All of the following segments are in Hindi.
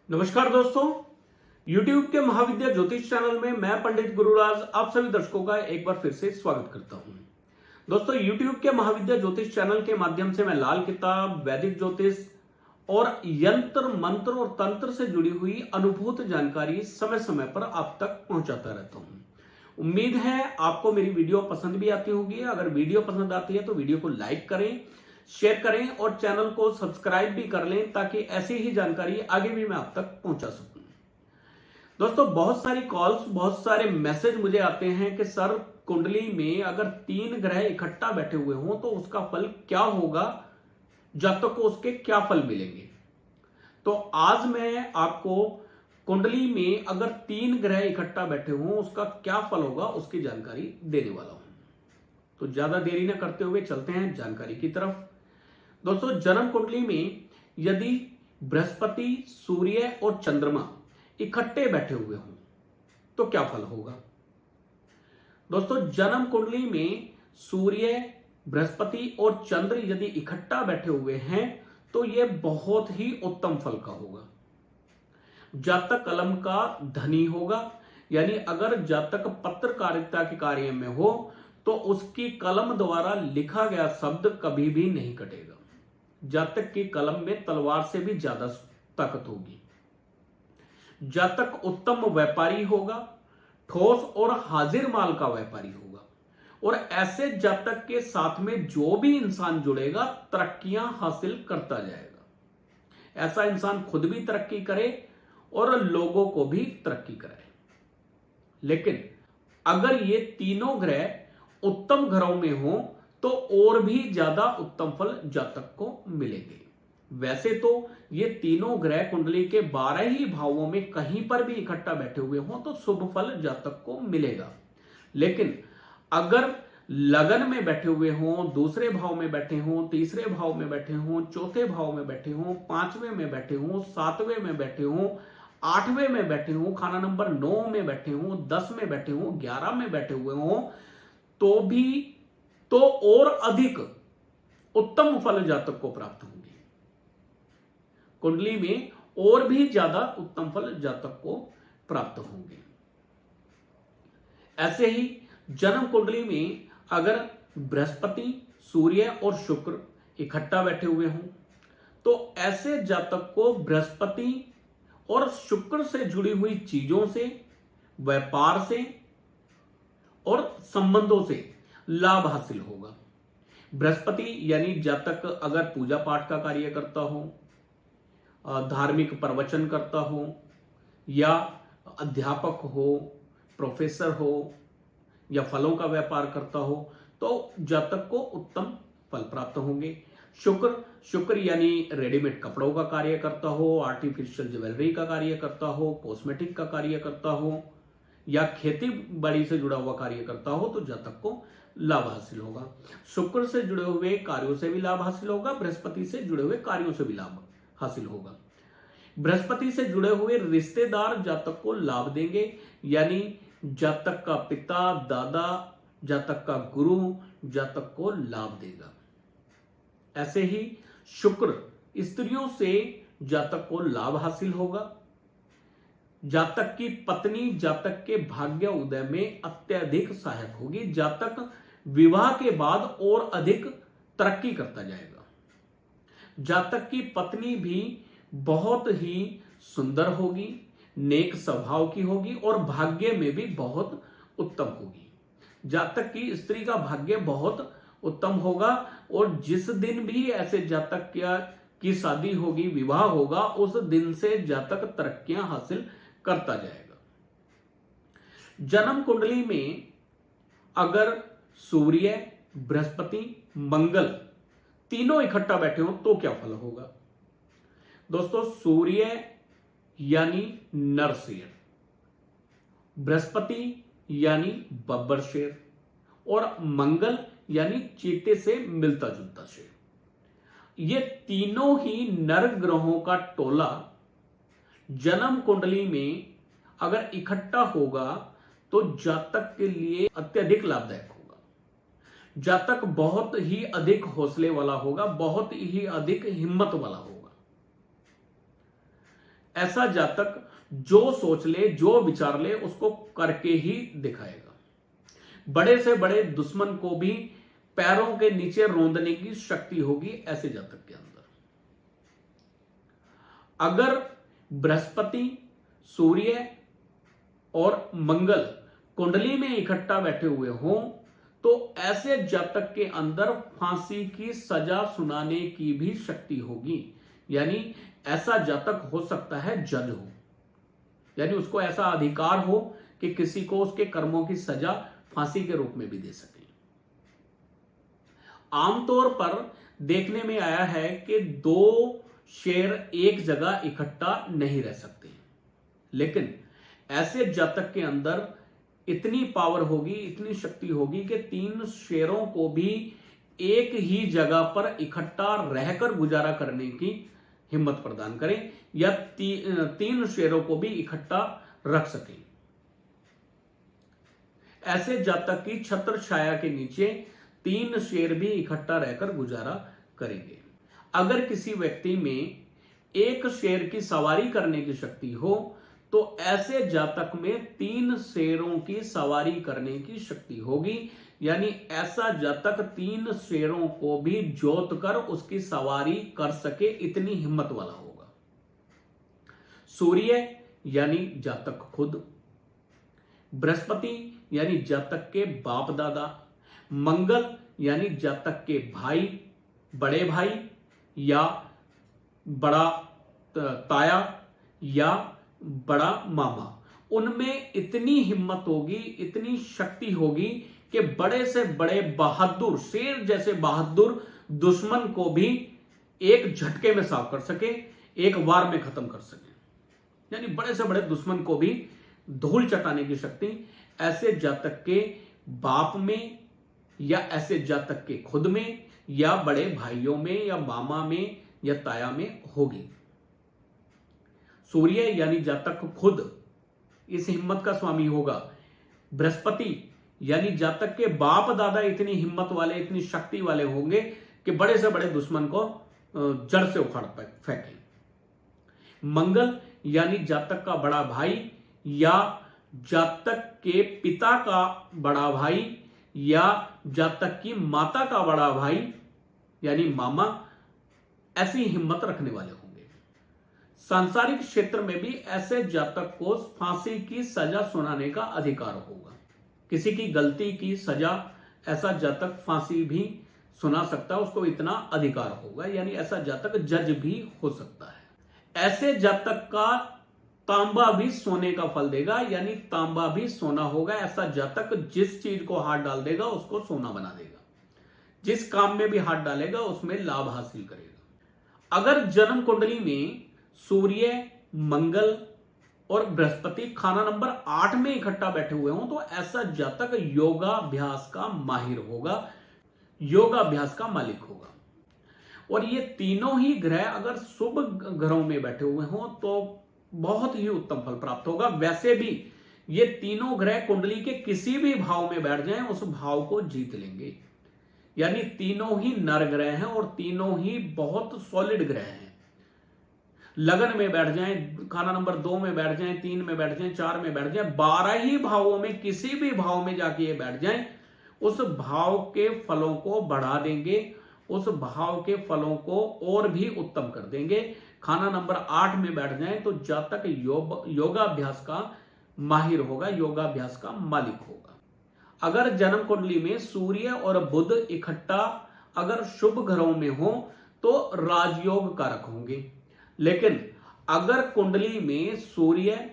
नमस्कार दोस्तों, YouTube के महाविद्या ज्योतिष चैनल में मैं पंडित गुरुराज आप सभी दर्शकों का एक बार फिर से स्वागत करता हूं। दोस्तों, YouTube के महाविद्या ज्योतिष चैनल के माध्यम से मैं लाल किताब, वैदिक ज्योतिष और यंत्र मंत्र और तंत्र से जुड़ी हुई अनुभूत जानकारी समय समय पर आप तक पहुंचाता रहता हूं। उम्मीद है आपको मेरी वीडियो पसंद भी आती होगी। अगर वीडियो पसंद आती है तो वीडियो को लाइक करें, शेयर करें और चैनल को सब्सक्राइब भी कर लें ताकि ऐसी ही जानकारी आगे भी मैं आप तक पहुंचा सकूं। दोस्तों, बहुत सारी कॉल्स, बहुत सारे मैसेज मुझे आते हैं कि सर, कुंडली में अगर 3 ग्रह इकट्ठा बैठे हुए हों तो उसका फल क्या होगा, जातक को उसके क्या फल मिलेंगे। तो आज मैं आपको कुंडली में अगर 3 ग्रह इकट्ठा बैठे हों उसका क्या फल होगा उसकी जानकारी देने वाला हूं। तो ज्यादा देरी न करते हुए चलते हैं जानकारी की तरफ। दोस्तों, जन्म कुंडली में यदि बृहस्पति, सूर्य और चंद्रमा इकट्ठे बैठे हुए हों तो क्या फल होगा। दोस्तों, जन्म कुंडली में सूर्य, बृहस्पति और चंद्र यदि इकट्ठा बैठे हुए हैं तो यह बहुत ही उत्तम फल का होगा। जातक कलम का धनी होगा, यानी अगर जातक पत्रकारिता के कार्य में हो तो उसकी कलम द्वारा लिखा गया शब्द कभी भी नहीं कटेगा। जातक की कलम में तलवार से भी ज्यादा ताकत होगी। जातक उत्तम व्यापारी होगा, ठोस और हाजिर माल का व्यापारी होगा और ऐसे जातक के साथ में जो भी इंसान जुड़ेगा तरक्कियां हासिल करता जाएगा। ऐसा इंसान खुद भी तरक्की करे और लोगों को भी तरक्की कराए। लेकिन अगर ये तीनों ग्रह उत्तम घरों में हो तो और भी ज्यादा उत्तम फल जातक को मिलेंगे। वैसे तो ये तीनों ग्रह कुंडली के 12 ही भावों में कहीं पर भी इकट्ठा बैठे हुए हों तो शुभ फल जातक को मिलेगा। लेकिन अगर लगन में बैठे हुए हों, दूसरे भाव में बैठे हों, तीसरे भाव में बैठे हों, चौथे भाव में बैठे हों, 5वें में बैठे हों, 7वें में बैठे हों, 8वें में बैठे हों, खाना नंबर 9 में बैठे हों, 10 में बैठे हों, 11 में बैठे हुए हों तो और अधिक उत्तम फल जातक को प्राप्त होंगे। कुंडली में और भी ज्यादा उत्तम फल जातक को प्राप्त होंगे। ऐसे ही जन्म कुंडली में अगर बृहस्पति, सूर्य और शुक्र इकट्ठा बैठे हुए हों तो ऐसे जातक को बृहस्पति और शुक्र से जुड़ी हुई चीजों से, व्यापार से और संबंधों से लाभ हासिल होगा। बृहस्पति यानी जातक अगर पूजा पाठ का कार्य करता हो, धार्मिक प्रवचन करता हो या अध्यापक हो, प्रोफेसर हो या फलों का व्यापार करता हो तो जातक को उत्तम फल प्राप्त होंगे। शुक्र यानी रेडीमेड कपड़ों का कार्य करता हो, आर्टिफिशियल ज्वेलरी का कार्य करता हो, कॉस्मेटिक का कार्य करता हो या खेती बाड़ी से जुड़ा हुआ कार्य करता हो तो जातक को लाभ हासिल होगा। शुक्र से जुड़े हुए कार्यों से भी लाभ हासिल होगा, बृहस्पति से जुड़े हुए कार्यों से भी लाभ हासिल होगा। बृहस्पति से जुड़े हुए रिश्तेदार जातक को लाभ देंगे, यानी जातक का पिता, दादा, जातक का गुरु जातक को लाभ देगा। ऐसे ही शुक्र स्त्रियों से जातक को लाभ हासिल होगा। जातक की पत्नी जातक के भाग्य उदय में अत्यधिक सहायक होगी। जातक विवाह के बाद और अधिक तरक्की करता जाएगा। जातक की पत्नी भी बहुत ही सुंदर होगी, नेक स्वभाव की होगी और भाग्य में भी बहुत उत्तम होगी। जातक की स्त्री का भाग्य बहुत उत्तम होगा और जिस दिन भी ऐसे जातक की शादी होगी, विवाह होगा, उस दिन से जातक तरक्कियां हासिल करता जाएगा। जन्म कुंडली में अगर सूर्य, बृहस्पति, मंगल तीनों इकट्ठा बैठे हो तो क्या फल होगा। दोस्तों, सूर्य यानी नर शेर, बृहस्पति यानी बब्बर शेर और मंगल यानी चीते से मिलता जुलता शेर, ये तीनों ही नर ग्रहों का टोला जन्म कुंडली में अगर इकट्ठा होगा तो जातक के लिए अत्यधिक लाभदायक होगा। जातक बहुत ही अधिक हौसले वाला होगा, बहुत ही अधिक हिम्मत वाला होगा। ऐसा जातक जो सोच ले, जो विचार ले, उसको करके ही दिखाएगा। बड़े से बड़े दुश्मन को भी पैरों के नीचे रौंदने की शक्ति होगी ऐसे जातक के अंदर। अगर बृहस्पति, सूर्य और मंगल कुंडली में इकट्ठा बैठे हुए हों तो ऐसे जातक के अंदर फांसी की सजा सुनाने की भी शक्ति होगी। यानी ऐसा जातक हो सकता है जज हो, यानी उसको ऐसा अधिकार हो कि किसी को उसके कर्मों की सजा फांसी के रूप में भी दे सके। आमतौर पर देखने में आया है कि दो शेर एक जगह इकट्ठा नहीं रह सकते, लेकिन ऐसे जातक के अंदर इतनी पावर होगी, इतनी शक्ति होगी कि 3 शेरों को भी एक ही जगह पर इकट्ठा रहकर गुजारा करने की हिम्मत प्रदान करें, या 3 शेरों को भी इकट्ठा रख सकें। ऐसे जातक की छत्र छाया के नीचे 3 शेर भी इकट्ठा रहकर गुजारा करेंगे। अगर किसी व्यक्ति में एक शेर की सवारी करने की शक्ति हो तो ऐसे जातक में 3 शेरों की सवारी करने की शक्ति होगी। यानी ऐसा जातक 3 शेरों को भी जोत कर उसकी सवारी कर सके, इतनी हिम्मत वाला होगा। सूर्य यानी जातक खुद, बृहस्पति यानी जातक के बाप दादा, मंगल यानी जातक के भाई, बड़े भाई या बड़ा ताया या बड़ा मामा, उनमें इतनी हिम्मत होगी, इतनी शक्ति होगी कि बड़े से बड़े बहादुर, शेर जैसे बहादुर दुश्मन को भी एक झटके में साफ कर सके, एक वार में खत्म कर सके। यानी बड़े से बड़े दुश्मन को भी धूल चटाने की शक्ति ऐसे जातक के बाप में या ऐसे जातक के खुद में या बड़े भाइयों में या मामा में या ताया में होगी। सूर्य यानी जातक खुद इस हिम्मत का स्वामी होगा। बृहस्पति यानी जातक के बाप दादा इतनी हिम्मत वाले, इतनी शक्ति वाले होंगे कि बड़े से बड़े दुश्मन को जड़ से उखाड़ फेंकें। मंगल यानी जातक का बड़ा भाई या जातक के पिता का बड़ा भाई या जातक की माता का बड़ा भाई यानी मामा, ऐसी हिम्मत रखने वाले होंगे। सांसारिक क्षेत्र में भी ऐसे जातक को फांसी की सजा सुनाने का अधिकार होगा। किसी की गलती की सजा ऐसा जातक फांसी भी सुना सकता है, उसको इतना अधिकार होगा। यानी ऐसा जातक जज भी हो सकता है। ऐसे जातक का तांबा भी सोने का फल देगा, यानी तांबा भी सोना होगा। ऐसा जातक जिस चीज को हाथ डाल देगा उसको सोना बना देगा, जिस काम में भी हाथ डालेगा उसमें लाभ हासिल करेगा। अगर जन्म कुंडली में सूर्य, मंगल और बृहस्पति खाना नंबर 8 में इकट्ठा बैठे हुए हों तो ऐसा जातक योगाभ्यास का माहिर होगा, योगाभ्यास का मालिक होगा। और ये तीनों ही ग्रह अगर शुभ ग्रहों में बैठे हुए हों तो बहुत ही उत्तम फल प्राप्त होगा। वैसे भी ये तीनों ग्रह कुंडली के किसी भी भाव में बैठ जाएं उस भाव को जीत लेंगे। यानी तीनों ही नर ग्रह हैं और तीनों ही बहुत सॉलिड ग्रह हैं। लगन में बैठ जाएं, खाना नंबर 2 में बैठ जाएं, 3 में बैठ जाएं, 4 में बैठ जाएं, 12 ही भावों में किसी भी भाव में जाके ये बैठ जाएं, उस भाव के फलों को बढ़ा देंगे, उस भाव के फलों को और भी उत्तम कर देंगे। खाना नंबर 8 में बैठ जाएं तो जातक योगाभ्यास का माहिर होगा, योगाभ्यास का मालिक होगा। अगर जन्म कुंडली में सूर्य और बुध इकट्ठा अगर शुभ ग्रहों में हो तो राजयोग कारक होंगे। लेकिन अगर कुंडली में सूर्य,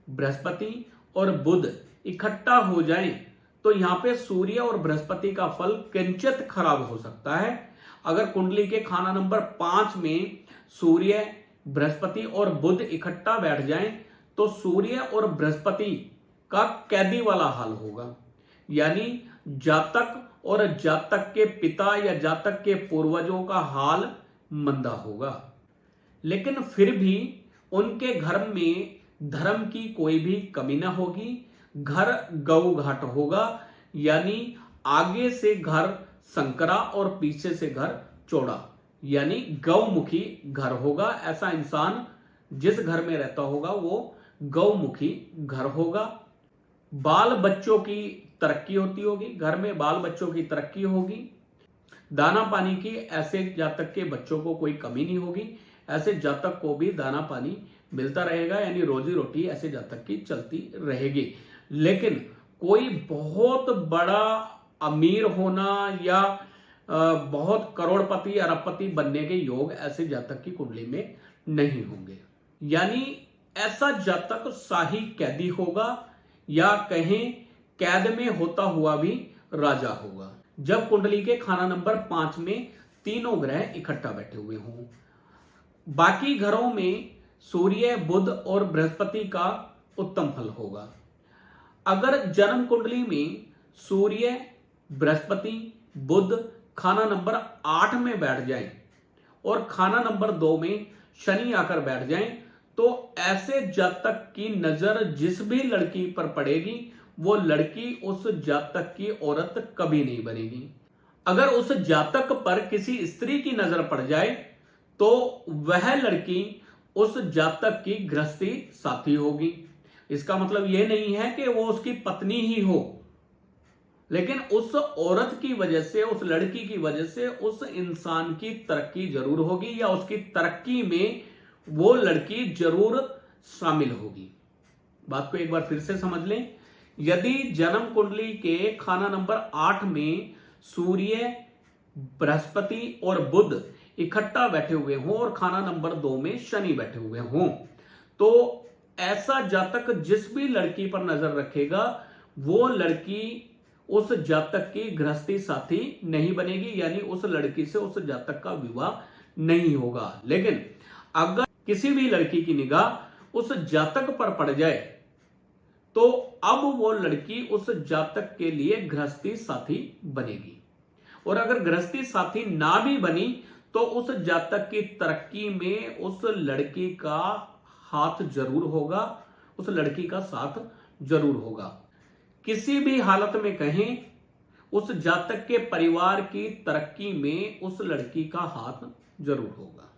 बृहस्पति और बुध इकट्ठा हो जाएं तो यहां पे सूर्य और बृहस्पति का फल किंचित खराब हो सकता है। अगर कुंडली के खाना नंबर 5 में सूर्य, बृहस्पति और बुध इकट्ठा बैठ जाएं तो सूर्य और बृहस्पति का कैदी वाला हाल होगा। यानी जातक और जातक के पिता या जातक के पूर्वजों का हाल मंदा होगा। लेकिन फिर भी उनके घर में धर्म की कोई भी कमी ना होगी। घर गौ घाट होगा, यानी आगे से घर संकरा और पीछे से घर चौड़ा, यानी गौमुखी घर होगा। ऐसा इंसान जिस घर में रहता होगा वो गौमुखी घर होगा। बाल बच्चों की तरक्की होती होगी, घर में बाल बच्चों की तरक्की होगी। दाना पानी की ऐसे जातक के बच्चों को कोई कमी नहीं होगी, ऐसे जातक को भी दाना पानी मिलता रहेगा, यानी रोजी रोटी ऐसे जातक की चलती रहेगी। लेकिन कोई बहुत बड़ा अमीर होना या बहुत करोड़पति अरबपति बनने के योग ऐसे जातक की कुंडली में नहीं होंगे। यानी ऐसा जातक शाही कैदी होगा या कहें कैद में होता हुआ भी राजा होगा, जब कुंडली के खाना नंबर 5 में तीनों ग्रह इकट्ठा बैठे हुए हों। बाकी घरों में सूर्य, बुध और बृहस्पति का उत्तम फल होगा। अगर जन्म कुंडली में सूर्य, बृहस्पति, बुध खाना नंबर 8 में बैठ जाए और खाना नंबर 2 में शनि आकर बैठ जाए, तो ऐसे जातक की नजर जिस भी लड़की पर पड़ेगी वो लड़की उस जातक की औरत कभी नहीं बनेगी। अगर उस जातक पर किसी स्त्री की नजर पड़ जाए तो वह लड़की उस जातक की गृहस्थी साथी होगी। इसका मतलब यह नहीं है कि वो उसकी पत्नी ही हो, लेकिन उस औरत की वजह से, उस लड़की की वजह से उस इंसान की तरक्की जरूर होगी या उसकी तरक्की में वो लड़की जरूर शामिल होगी। बात को एक बार फिर से समझ लें। यदि जन्म कुंडली के खाना नंबर 8 में सूर्य, बृहस्पति और बुध इकट्ठा बैठे हुए हों और खाना नंबर 2 में शनि बैठे हुए हों, तो ऐसा जातक जिस भी लड़की पर नजर रखेगा वो लड़की उस जातक की गृहस्थी साथी नहीं बनेगी, यानी उस लड़की से उस जातक का विवाह नहीं होगा। लेकिन अगर किसी भी लड़की की निगाह उस जातक पर पड़ जाए तो अब वो लड़की उस जातक के लिए गृहस्थी साथी बनेगी, और अगर गृहस्थी साथी ना भी बनी तो उस जातक की तरक्की में उस लड़की का हाथ जरूर होगा, उस लड़की का साथ जरूर होगा। किसी भी हालत में कहें उस जातक के परिवार की तरक्की में उस लड़की का हाथ जरूर होगा।